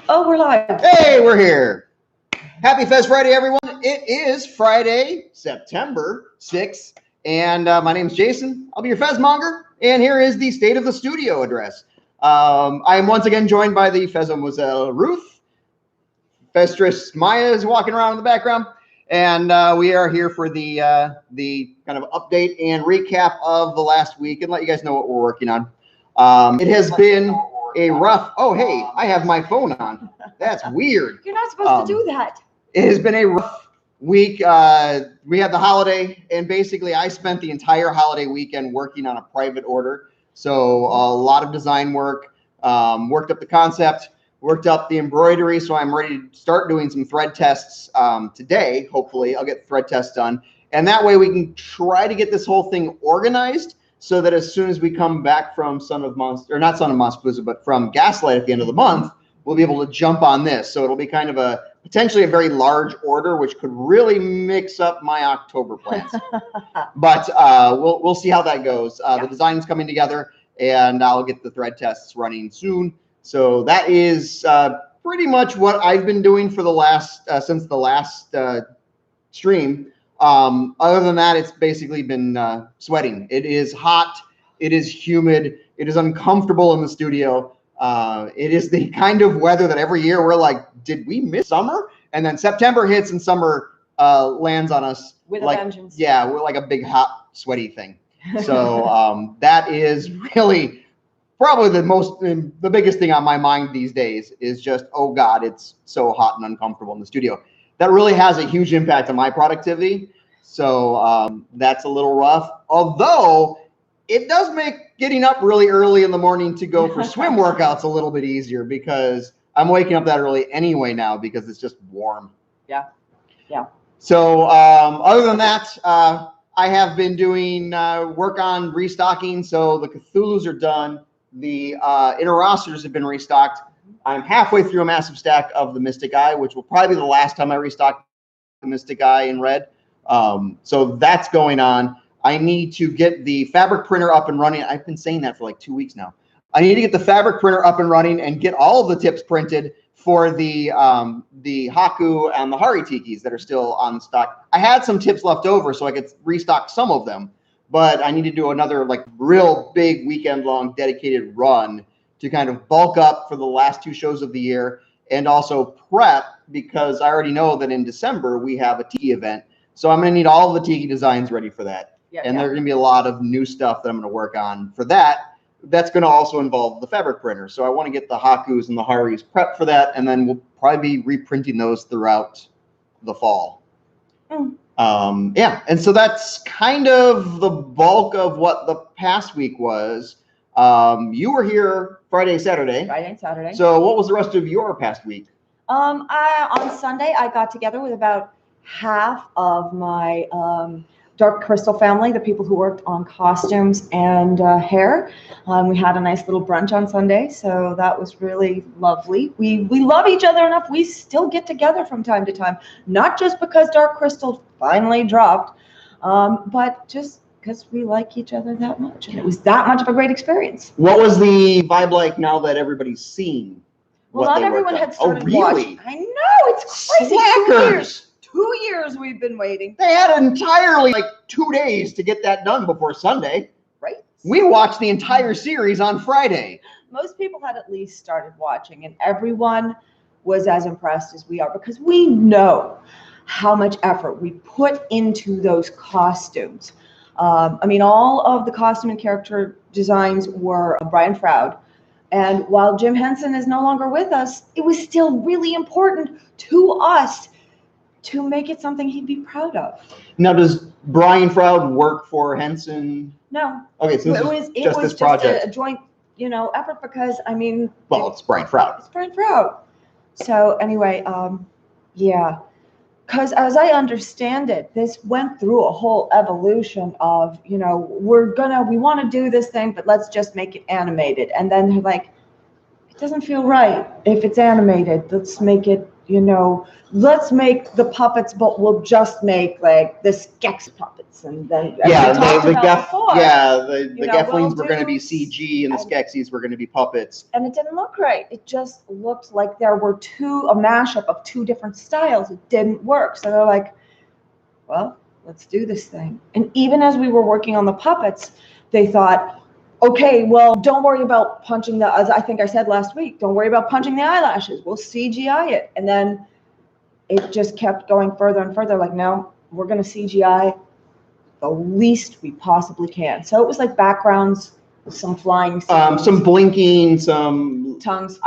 Oh, we're live. Hey, we're here. Happy Fest Friday, everyone. It is Friday, September 6th, and my name is Jason. I'll be your Fezmonger, and here is the State of the Studio address. I am once again joined by the Fezmademoiselle Ruth. Festress Maya is walking around in the background, and we are here for the kind of update and recap of the last week and let you guys know what we're working on. It has been a rough. Oh, hey, I have my phone on. That's weird. You're not supposed to do that. It has been a rough week. We had the holiday, and basically I spent the entire holiday weekend working on a private order. So a lot of design work, worked up the concept, worked up the embroidery. So I'm ready to start doing some thread tests today. Hopefully I'll get thread tests done. And that way we can try to get this whole thing organized so that as soon as we come back from Son of Monsterpalooza, but from Gaslight at the end of the month, we'll be able to jump on this. So it'll be kind of potentially a very large order, which could really mix up my October plans. But we'll see how that goes. The design's coming together, and I'll get the thread tests running soon. So that is pretty much what I've been doing for the last since the last stream. Other than that, it's basically been sweating. It is hot. It is humid. It is uncomfortable in the studio. It is the kind of weather that every year we're like, did we miss summer? And then September hits and summer lands on us with like, a vengeance. Yeah, we're like a big hot sweaty thing. So that is really probably the biggest thing on my mind these days is just, oh God, it's so hot and uncomfortable in the studio. That really has a huge impact on my productivity. So that's a little rough. Although it does make getting up really early in the morning to go for swim workouts a little bit easier because I'm waking up that early anyway now because it's just warm. Yeah. So other than that, I have been doing work on restocking. So the Cthulhu's are done. The inner rosters have been restocked. I'm halfway through a massive stack of the Mystic Eye, which will probably be the last time I restock the Mystic Eye in red. So that's going on. I need to get the fabric printer up and running. I've been saying that for like 2 weeks now. I need to get the fabric printer up and running and get all of the tips printed for the Haku and the Hari Tikis that are still on stock. I had some tips left over so I could restock some of them, but I need to do another like real big weekend-long dedicated run to kind of bulk up for the last 2 shows of the year and also prep because I already know that in December we have a Tiki event. So I'm going to need all of the Tiki designs ready for that. There's going to be a lot of new stuff that I'm going to work on for that. That's going to also involve the fabric printer. So I want to get the Hakus and the Haris prepped for that, and then we'll probably be reprinting those throughout the fall. And so that's kind of the bulk of what the past week was. You were here Friday, Saturday. So what was the rest of your past week? On Sunday, I got together with about half of my Dark Crystal family, the people who worked on costumes and hair. We had a nice little brunch on Sunday, so that was really lovely. We love each other enough. We still get together from time to time, not just because Dark Crystal finally dropped, but just because we like each other that much. And it was that much of a great experience. What was the vibe like now that everybody's seen? Well, not everyone had started watching. I know, it's crazy. Slackers. 2 years we've been waiting. They had entirely like 2 days to get that done before Sunday. Right. We watched the entire series on Friday. Most people had at least started watching, and everyone was as impressed as we are because we know how much effort we put into those costumes. I mean, all of the costume and character designs were Brian Froud. And while Jim Henson is no longer with us, it was still really important to us to make it something he'd be proud of. Now, does Brian Froud work for Henson? No. Okay, so it was just a joint, effort because, I mean... Well, it's Brian Froud. It's Brian Froud. So anyway, yeah. Because as I understand it, this went through a whole evolution of, we want to do this thing, but let's just make it animated. And then they're like, it doesn't feel right if it's animated. Let's make it you know, let's make the puppets, but we'll just make like the Skeksis puppets, and then as Yeah, we talked the about before, the know, Gefflings we'll were going to be do- CG and the Skeksis were going to be puppets. and it didn't look right. It just looked like there were a mashup of two different styles. It didn't work. So they're like, well, let's do this thing. And even as we were working on the puppets, they thought, okay, well, don't worry about punching as I think I said last week, don't worry about punching the eyelashes. We'll CGI it. And then it just kept going further and further. Like, no, we're going to CGI the least we possibly can. So it was like backgrounds, some flying scenes, some blinking, some tongues.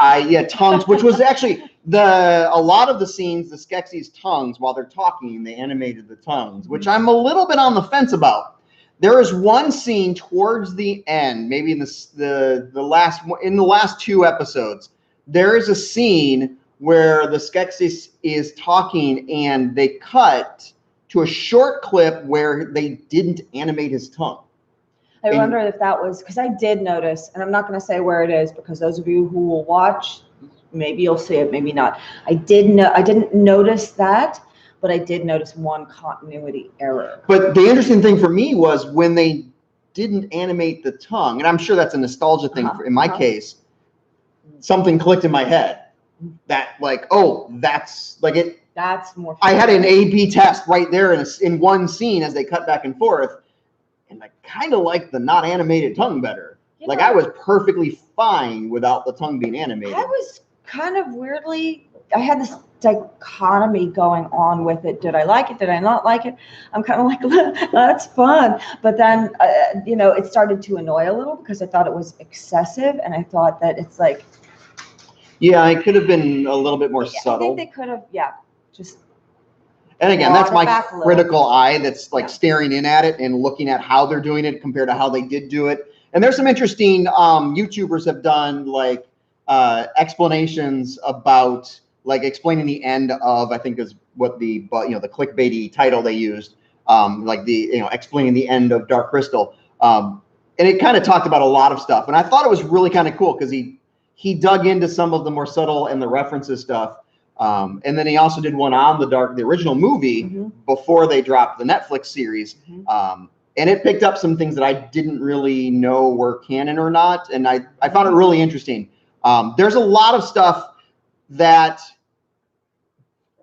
Tongues, which was actually a lot of the scenes, the Skeksis' tongues, while they're talking, they animated the tongues, which I'm a little bit on the fence about. There is one scene towards the end, maybe in the last two episodes, there is a scene where the Skeksis is talking and they cut to a short clip where they didn't animate his tongue. I wonder if that was, because I did notice, and I'm not going to say where it is because those of you who will watch, maybe you'll see it, maybe not. I didn't notice that, but I did notice one continuity error. But the interesting thing for me was when they didn't animate the tongue, and I'm sure that's a nostalgia thing in my case, something clicked in my head that like, oh, that's like it. That's more. I had an A/B test right there in one scene as they cut back and forth, and I kind of like the not animated tongue better. Like I was perfectly fine without the tongue being animated. I was kind of weirdly, I had this dichotomy going on with it. Did I like it? Did I not like it? I'm kind of like, that's fun. But then, it started to annoy a little because I thought it was excessive, and I thought that it's like. Yeah, it could have been a little bit more subtle. I think they could have, just. And again, that's my critical eye that's like staring in at it and looking at how they're doing it compared to how they did do it. And there's some interesting YouTubers have done like explanations about like explaining the end of, I think is what the clickbaity title they used, explaining the end of Dark Crystal. And it kind of talked about a lot of stuff. And I thought it was really kind of cool because he dug into some of the more subtle and the references stuff. And then he also did one on the original movie before they dropped the Netflix series. And it picked up some things that I didn't really know were canon or not. And I found it really interesting. There's a lot of stuff that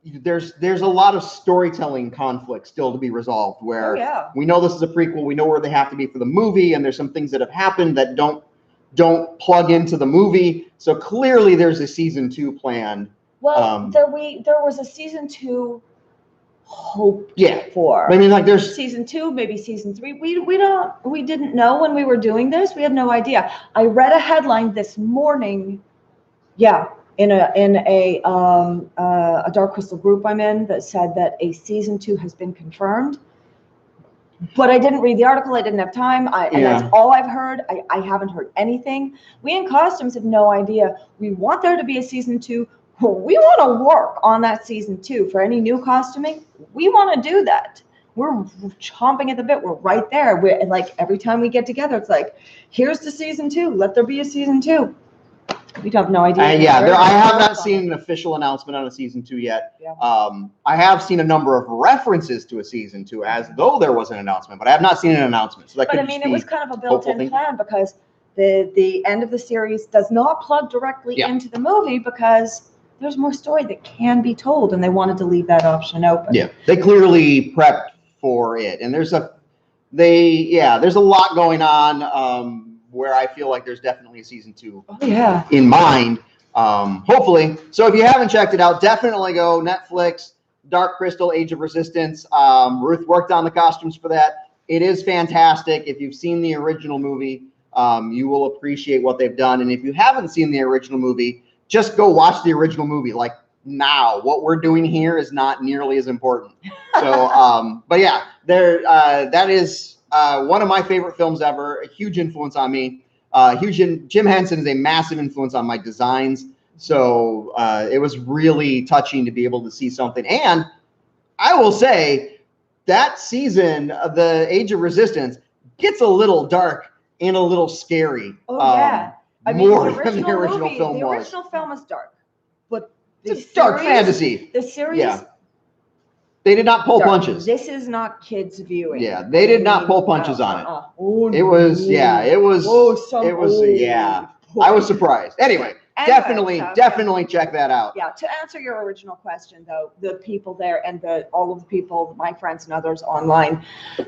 there's a lot of storytelling conflict still to be resolved where we know this is a prequel. We know where they have to be for the movie. And there's some things that have happened that don't plug into the movie. So clearly there's a season 2 planned. Well, there was a season 2 hoped for. I mean, like there's season 2, maybe season 3. We didn't know when we were doing this. We had no idea. I read a headline this morning. In a Dark Crystal group I'm in that said that a season 2 has been confirmed. But I didn't read the article. I didn't have time. And that's all I've heard. I haven't heard anything. We in costumes have no idea. We want there to be a season 2. We want to work on that season 2 for any new costuming. We want to do that. We're chomping at the bit. We're right there. We're like every time we get together, it's like, here's the season 2. Let there be a season 2. We have no idea. I have not seen an official announcement on a season 2 yet. I have seen a number of references to a season 2 as though there was an announcement, but I have not seen an announcement. So that could it was kind of a built-in plan because the end of the series does not plug directly into the movie because there's more story that can be told, and they wanted to leave that option open. Yeah, they clearly prepped for it, and there's a lot going on where I feel like there's definitely a season 2 in mind, hopefully. So if you haven't checked it out, definitely go Netflix, Dark Crystal, Age of Resistance. Ruth worked on the costumes for that. It is fantastic. If you've seen the original movie, you will appreciate what they've done. And if you haven't seen the original movie, just go watch the original movie. Like now, what we're doing here is not nearly as important. So, but yeah, that is one of my favorite films ever. A huge influence on me. Jim Henson is a massive influence on my designs. So it was really touching to be able to see something. And I will say that season of the Age of Resistance gets a little dark and a little scary. Oh yeah. I mean, more than the original film was. The original film is dark, but It's dark fantasy. The series. Yeah. They did not pull punches. This is not kids viewing. Yeah, they did not pull punches on it. Oh, It was, yeah, it was, yeah. I was surprised. Anyway, definitely check that out. Yeah, to answer your original question, though, the people there and all of the people, my friends and others online,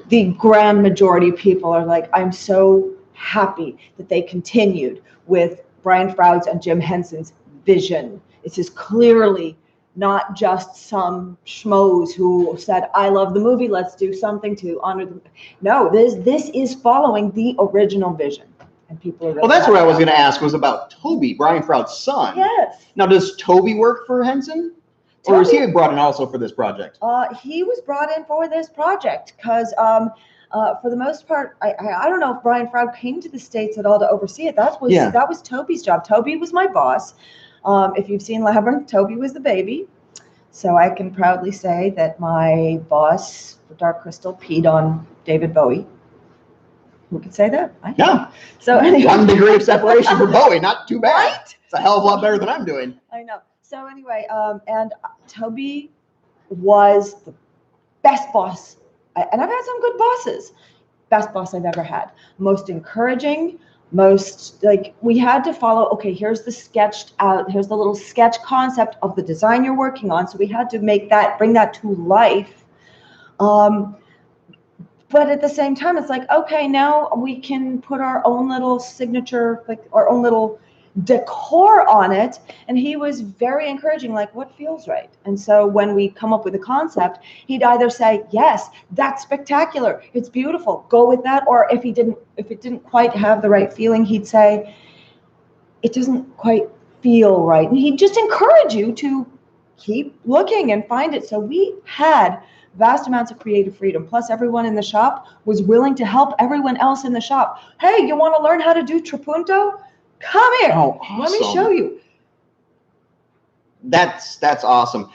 the grand majority of people are like, I'm so happy that they continued with Brian Froud's and Jim Henson's vision. This is clearly not just some schmoes who said, I love the movie, let's do something to honor them. No, this is following the original vision. And people are really well, that's what I was going to ask, was about Toby, Brian Froud's son. Yes. Now, does Toby work for Henson? Or is he brought in also for this project? He was brought in for this project because for the most part, I don't know if Brian Froud came to the States at all to oversee it. That was Toby's job. Toby was my boss. If you've seen Labyrinth, Toby was the baby. So I can proudly say that my boss for Dark Crystal peed on David Bowie. Who could say that? Yeah. So anyway. 1 degree of separation for Bowie, not too bad. Right? It's a hell of a lot better than I'm doing. I know. So anyway, and Toby was the best boss. And I've had some good bosses. Best boss I've ever had. Most encouraging. Most, like, we had to follow, okay, here's the little sketch concept of the design you're working on. So we had to bring that to life. But at the same time, it's like, okay, now we can put our own little signature, like our own little decor on it. And he was very encouraging, like, what feels right? And so when we come up with a concept, he'd either say, yes, that's spectacular, it's beautiful, go with that. Or if it didn't quite have the right feeling, he'd say, it doesn't quite feel right. And he'd just encourage you to keep looking and find it. So we had vast amounts of creative freedom. Plus, everyone in the shop was willing to help everyone else in the shop. Hey, you want to learn how to do trapunto? Come here. Oh, awesome. Let me show you. That's awesome.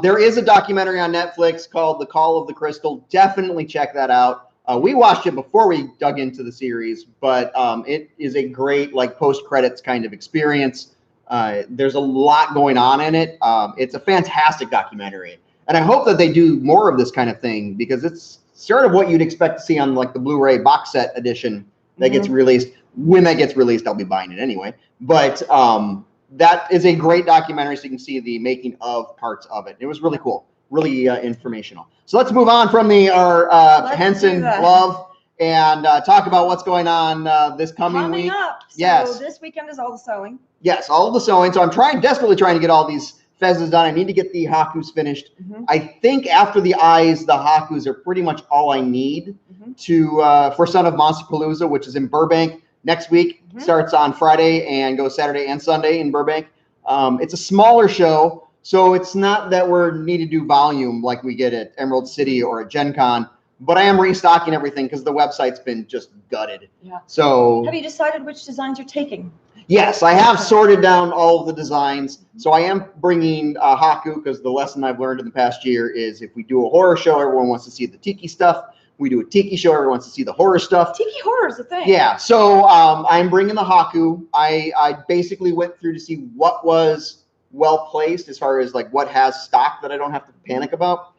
There is a documentary on Netflix called The Call of the Crystal. Definitely check that out. We watched it before we dug into the series, but it is a great, like, post-credits kind of experience. There's a lot going on in it. It's a fantastic documentary. And I hope that they do more of this kind of thing, because it's sort of what you'd expect to see on, like, the Blu-ray box set edition that gets released. When that gets released, I'll be buying it anyway. But that is a great documentary, so you can see the making of parts of it. It was really cool, really informational. So let's move on from our Henson love and talk about what's going on this coming week. Up. So yes. This weekend is all the sewing. Yes, all of the sewing. So I'm desperately trying to get all these fezzes done. I need to get the hakus finished. I think after the eyes, the hakus are pretty much all I need for Son of Monsterpalooza, which is in Burbank next week. Starts on Friday and goes Saturday and Sunday in Burbank. It's a smaller show, so it's not that we're need to do volume like we get at Emerald City or at Gen Con, but I am restocking everything because the website's been just gutted. Yeah. So have you decided which designs you're taking? Yes, I have sorted down all of the designs. So I am bringing haku, because the lesson I've learned in the past year is if we do a horror show, everyone wants to see the tiki stuff. We do a tiki show, everyone wants to see the horror stuff. Tiki horror is a thing. Yeah, so I'm bringing the haku. I basically went through to see what was well-placed as far as, like, what has stock that I don't have to panic about.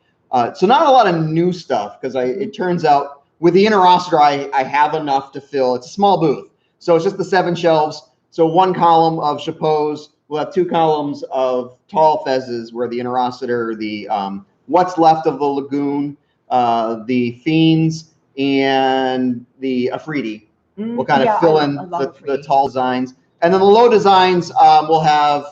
So not a lot of new stuff, because it turns out with the Interocitor, I have enough to fill. It's a small booth. So it's just the 7 shelves. So 1 column of chapeaus, we'll have 2 columns of tall fezzes where the Interocitor, the what's left of the Lagoon, the Fiends, and the Afridi will kind of fill in the tall designs. And then the low designs will have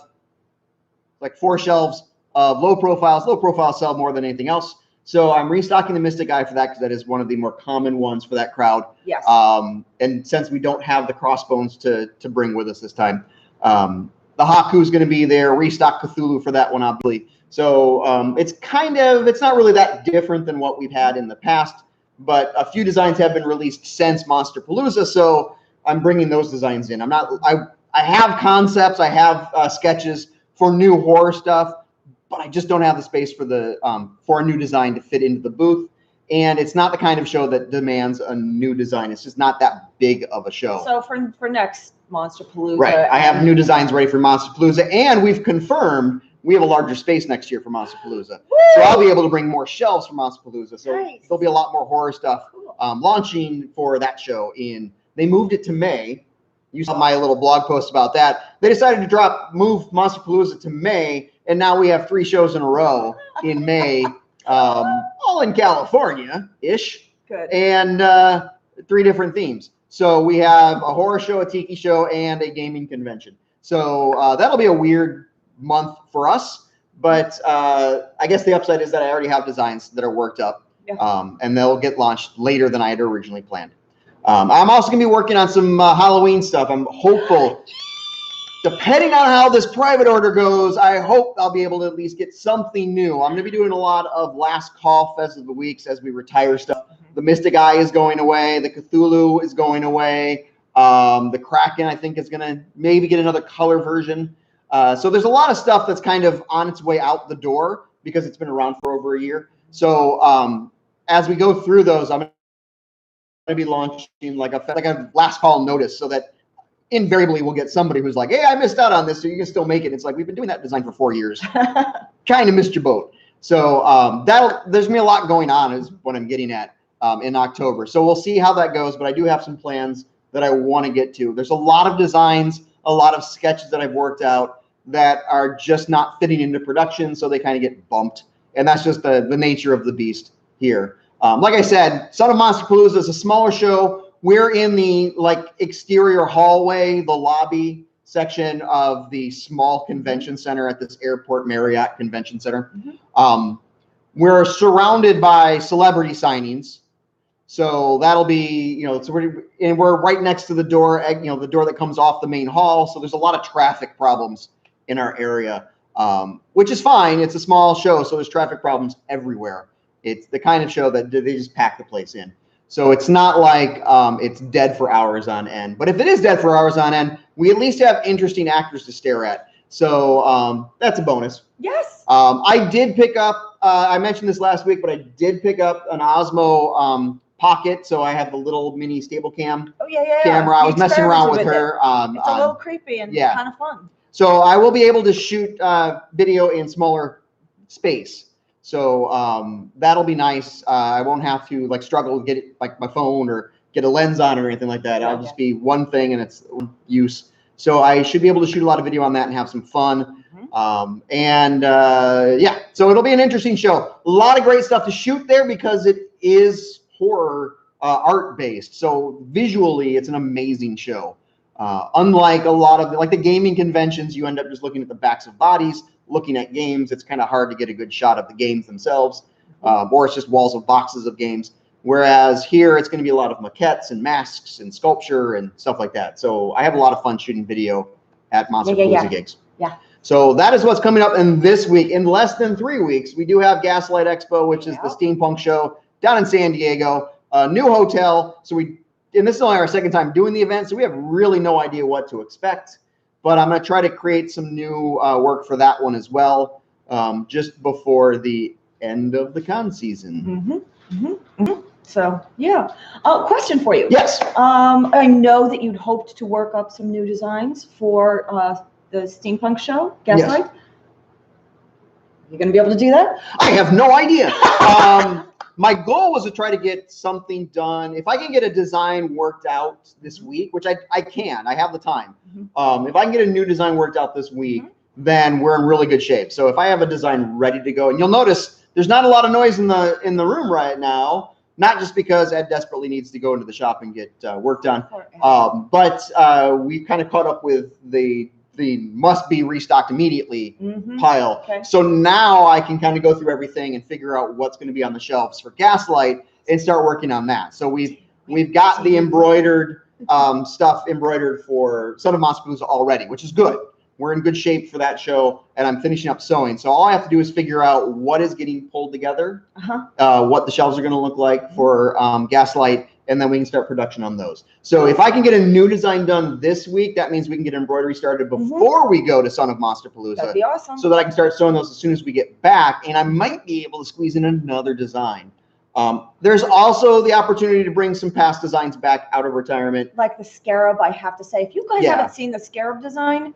like 4 shelves of low profiles. Low profiles sell more than anything else. So I'm restocking the Mystic Eye for that, because that is one of the more common ones for that crowd. Yes. And since we don't have the crossbones to bring with us this time, the Haku is going to be there. Restock Cthulhu for that one, obviously. So it's not really that different than what we've had in the past, but a few designs have been released since Monsterpalooza, so I'm bringing those designs in. I have concepts, I have sketches for new horror stuff, but I just don't have the space for a new design to fit into the booth. And it's not the kind of show that demands a new design. It's just not that big of a show. So for next Monsterpalooza. Right. I have new designs ready for Monsterpalooza, and we've confirmed we have a larger space next year for Monsterpalooza. So I'll be able to bring more shelves for Monsterpalooza. So Nice. there'll be a lot more horror stuff Cool. launching for that show they moved it to May. You saw my little blog post about that. They decided to move Monsterpalooza to May, and now we have 3 shows in a row in May, all in California-ish, Good. and 3 different themes. So we have a horror show, a tiki show, and a gaming convention. So that'll be a weird month for us, but I guess the upside is that I already have designs that are worked up, and they'll get launched later than I had originally planned. I'm also going to be working on some Halloween stuff. I'm hopeful, depending on how this private order goes, I hope I'll be able to at least get something new. I'm going to be doing a lot of last call Fest of the Weeks as we retire stuff. The Mystic Eye is going away. The Cthulhu is going away. The Kraken, I think, is going to maybe get another color version. So there's a lot of stuff that's kind of on its way out the door because it's been around for over a year. So as we go through those, I'm going to be launching like a last call notice so that invariably we'll get somebody who's like, hey, I missed out on this, so you can still make it. It's like, we've been doing that design for 4 years. Kind of missed your boat. So there's going to be a lot going on is what I'm getting at in October. So we'll see how that goes, but I do have some plans that I want to get to. There's a lot of designs, a lot of sketches that I've worked out that are just not fitting into production, so they kind of get bumped. And that's just the nature of the beast here. Like I said, Son of Monsterpalooza is a smaller show. We're in the exterior hallway, the lobby section of the small convention center at this Airport Marriott Convention Center. We're surrounded by celebrity signings. So that'll be, so we're right next to the door, the door that comes off the main hall. So there's a lot of traffic problems in our area, which is fine. It's a small show, so there's traffic problems everywhere. It's the kind of show that they just pack the place in. So it's not like it's dead for hours on end. But if it is dead for hours on end, we at least have interesting actors to stare at. So that's a bonus. Yes. I did pick up, I mentioned this last week, but I did pick up an Osmo Pocket. So I have the little mini stable cam camera. I was messing around with her. It's a little creepy and kind of fun. So I will be able to shoot video in smaller space. So that'll be nice. I won't have to struggle to get it like my phone or get a lens on it or anything like that. I'll just be one thing and it's use. So I should be able to shoot a lot of video on that and have some fun. So it'll be an interesting show. A lot of great stuff to shoot there because it is horror art based. So visually, it's an amazing show. Unlike a lot of the gaming conventions, you end up just looking at the backs of bodies, looking at games. It's kind of hard to get a good shot of the games themselves, or it's just walls of boxes of games. Whereas here, it's going to be a lot of maquettes and masks and sculpture and stuff like that. So I have a lot of fun shooting video at Monsterpalooza gigs. So that is what's coming up in this week. In less than 3 weeks, we do have Gaslight Expo, which is the steampunk show down in San Diego. New hotel. So and this is only our second time doing the event, so we have really no idea what to expect. But I'm going to try to create some new work for that one as well, just before the end of the con season. So, question for you. Yes. I know that you'd hoped to work up some new designs for the steampunk show, Gaslight. Yes. You going to be able to do that? I have no idea. My goal was to try to get something done. If I can get a design worked out this week, which I can, I have the time. If I can get a new design worked out this week, then we're in really good shape. So if I have a design ready to go, and you'll notice there's not a lot of noise in the room right now, not just because Ed desperately needs to go into the shop and get work done, but we kind of caught up with the must be restocked immediately pile. So now I can kind of go through everything and figure out what's going to be on the shelves for Gaslight and start working on that. So we've got the embroidered stuff embroidered for Son of Monsterpalooza already, which is good. We're in good shape for that show, and I'm finishing up sewing. So all I have to do is figure out what is getting pulled together, what the shelves are going to look like for Gaslight, and then we can start production on those. So if I can get a new design done this week, that means we can get embroidery started before we go to Son of Monsterpalooza. That'd be awesome. So that I can start sewing those as soon as we get back, and I might be able to squeeze in another design. There's also the opportunity to bring some past designs back out of retirement. Like the Scarab, I have to say. If you guys haven't seen the Scarab design,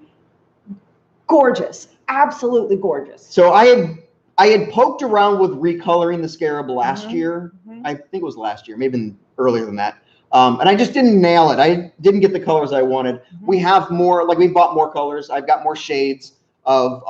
gorgeous. absolutely gorgeous. So I had poked around with recoloring the Scarab last year. I think it was last year, maybe even earlier than that. And I just didn't nail it. I didn't get the colors I wanted. We have more, like we bought more colors. I've got more shades of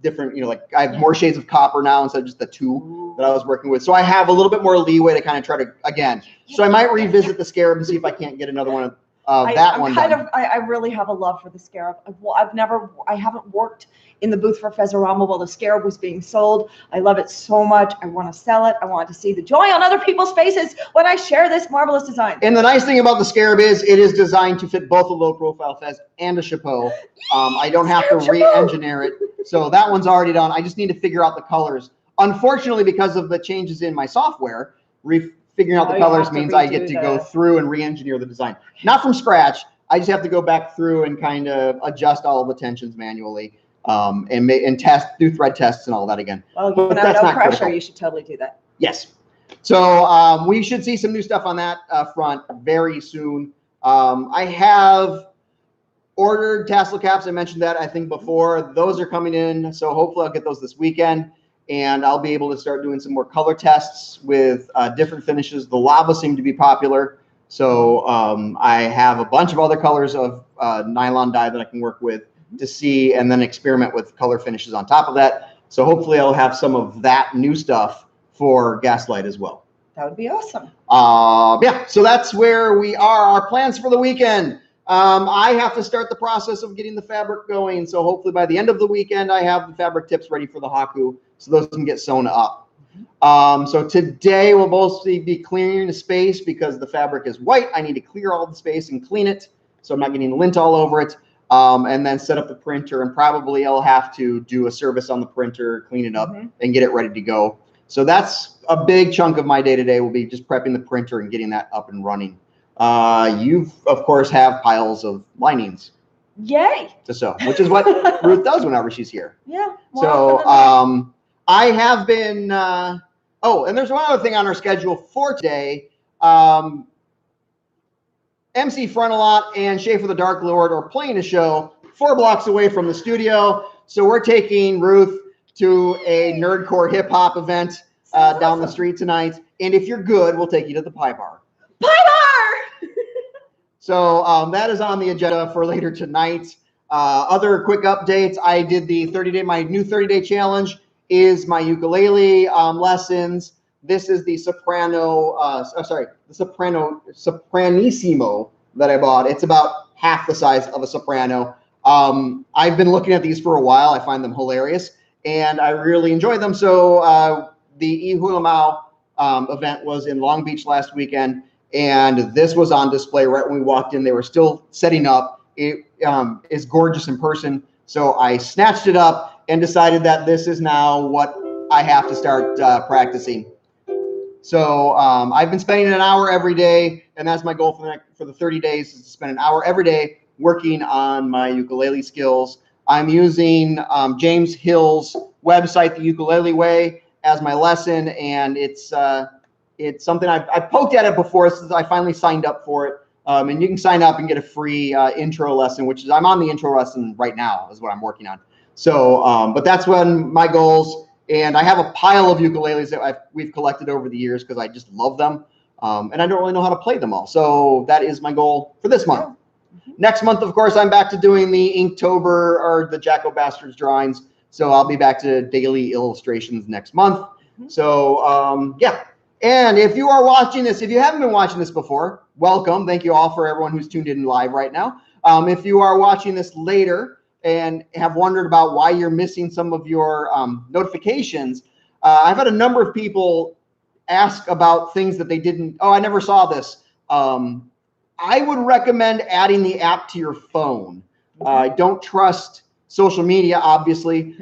different, like I have more shades of copper now instead of just the two that I was working with. So I have a little bit more leeway to kind of try to, again. So I might revisit the Scarab and see if I can't get another one of that one done. I really have a love for the Scarab. I haven't worked in the booth for Fezzorama while the Scarab was being sold. I love it so much. I want to sell it. I want to see the joy on other people's faces when I share this marvelous design. And the nice thing about the Scarab is it is designed to fit both a low profile Fez and a chapeau. I don't have to re-engineer it. So that one's already done. I just need to figure out the colors. Unfortunately, because of the changes in my software, figuring out the colors means I get to go through and re-engineer the design. Not from scratch. I just have to go back through and kind of adjust all of the tensions manually. And do thread tests and all that again. Well, you have no pressure. Critical. You should totally do that. Yes. So we should see some new stuff on that front very soon. I have ordered tassel caps. I mentioned that I think before. Those are coming in, so hopefully I'll get those this weekend, and I'll be able to start doing some more color tests with different finishes. The lava seemed to be popular, so I have a bunch of other colors of nylon dye that I can work with to see, and then experiment with color finishes on top of that. So hopefully I'll have some of that new stuff for Gaslight as well. That would be awesome. Yeah, so that's where we are. Our plans for the weekend. I have to start the process of getting the fabric going. So hopefully by the end of the weekend, I have the fabric tips ready for the Haku, so those can get sewn up. So today we'll mostly be clearing the space because the fabric is white. I need to clear all the space and clean it so I'm not getting lint all over it. And then set up the printer, and probably I'll have to do a service on the printer, clean it up, and get it ready to go. So that's a big chunk of my day-to-day will be just prepping the printer and getting that up and running. You, of course, have piles of linings. Yay! To sew, which is what Ruth does whenever she's here. Yeah. So I have been, oh, and there's one other thing on our schedule for today. MC Frontalot and Schaefer the Dark Lord are playing a show 4 blocks away from the studio. So we're taking Ruth to a nerdcore hip hop event down the street tonight. And if you're good, we'll take you to the Pie Bar. Pie Bar! So that is on the agenda for later tonight. Other quick updates. I did the 30-day, my new 30-day challenge is my ukulele lessons. This is the soprano, Sopranissimo that I bought. It's about half the size of a soprano. I've been looking at these for a while. I find them hilarious, and I really enjoy them. So the Ihulamau event was in Long Beach last weekend, and this was on display right when we walked in. They were still setting up. It is gorgeous in person, so I snatched it up and decided that this is now what I have to start practicing. So I've been spending an hour every day, and that's my goal for the 30 days is to spend an hour every day working on my ukulele skills. I'm using James Hill's website, The Ukulele Way, as my lesson, and it's something I've poked at it before since I finally signed up for it. And you can sign up and get a free intro lesson, which is I'm on the intro lesson right now is what I'm working on. So, but that's when my goals. And I have a pile of ukuleles that we've collected over the years because I just love them. And I don't really know how to play them all. So that is my goal for this month. Next month, of course, I'm back to doing the Inktober or the Jacko Bastards drawings. So I'll be back to daily illustrations next month. So, yeah. And if you are watching this, if you haven't been watching this before, welcome. Thank you all for everyone who's tuned in live right now. If you are watching this later, and have wondered about why you're missing some of your notifications, I've had a number of people ask about things that they didn't, I never saw this. I would recommend adding the app to your phone. I don't trust social media, obviously.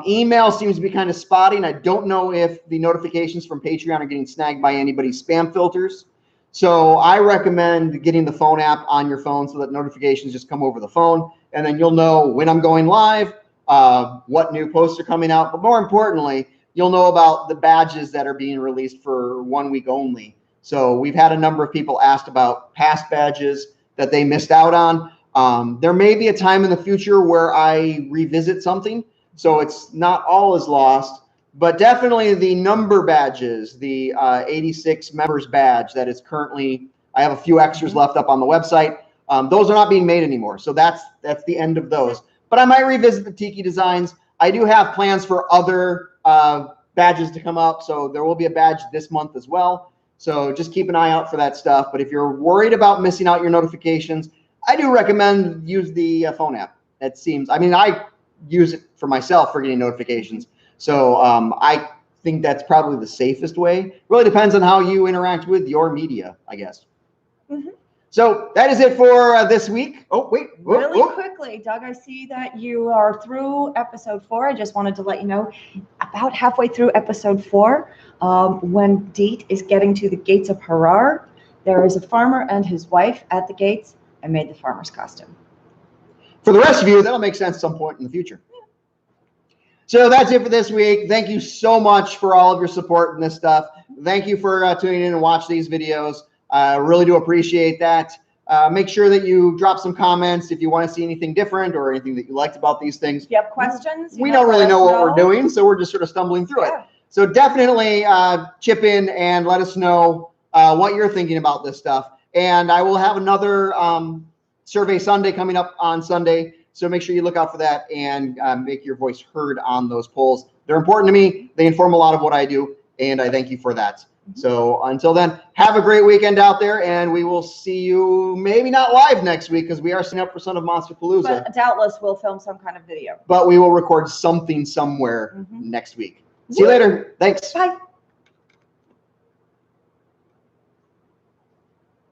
Email seems to be kind of spotty, and I don't know if the notifications from Patreon are getting snagged by anybody's spam filters. So I recommend getting the phone app on your phone so that notifications just come over the phone, and then you'll know when I'm going live, what new posts are coming out. But more importantly, you'll know about the badges that are being released for 1 week only. So we've had a number of people asked about past badges that they missed out on. There may be a time in the future where I revisit something. So it's not all is lost, but definitely the number badges, the 86 members badge that is currently, I have a few extras left up on the website. Those are not being made anymore. So that's the end of those. But I might revisit the Tiki designs. I do have plans for other badges to come up. So there will be a badge this month as well. So just keep an eye out for that stuff. But if you're worried about missing out your notifications, I do recommend use the phone app. It seems, I mean, I use it for myself for getting notifications. So I think that's probably the safest way. Really depends on how you interact with your media, I guess. So that is it for this week. Oh, wait. Really quickly, Doug, I see that you are through episode 4. I just wanted to let you know, about halfway through episode 4, when Deet is getting to the gates of Harar, there is a farmer and his wife at the gates. I made the farmer's costume. For the rest of you, that'll make sense at some point in the future. So that's it for this week. Thank you so much for all of your support in this stuff. Thank you for tuning in and watch these videos. I really do appreciate that. Make sure that you drop some comments if you want to see anything different or anything that you liked about these things. If you have questions, we don't really know what we're doing, so we're just sort of stumbling through it. So definitely chip in and let us know what you're thinking about this stuff. And I will have another Survey Sunday coming up on Sunday. So make sure you look out for that and make your voice heard on those polls. They're important to me. They inform a lot of what I do, and I thank you for that. So until then, have a great weekend out there, and we will see you maybe not live next week because we are setting up for Son of Monsterpalooza. But doubtless we'll film some kind of video. But we will record something somewhere next week. See you later. Thanks. Bye.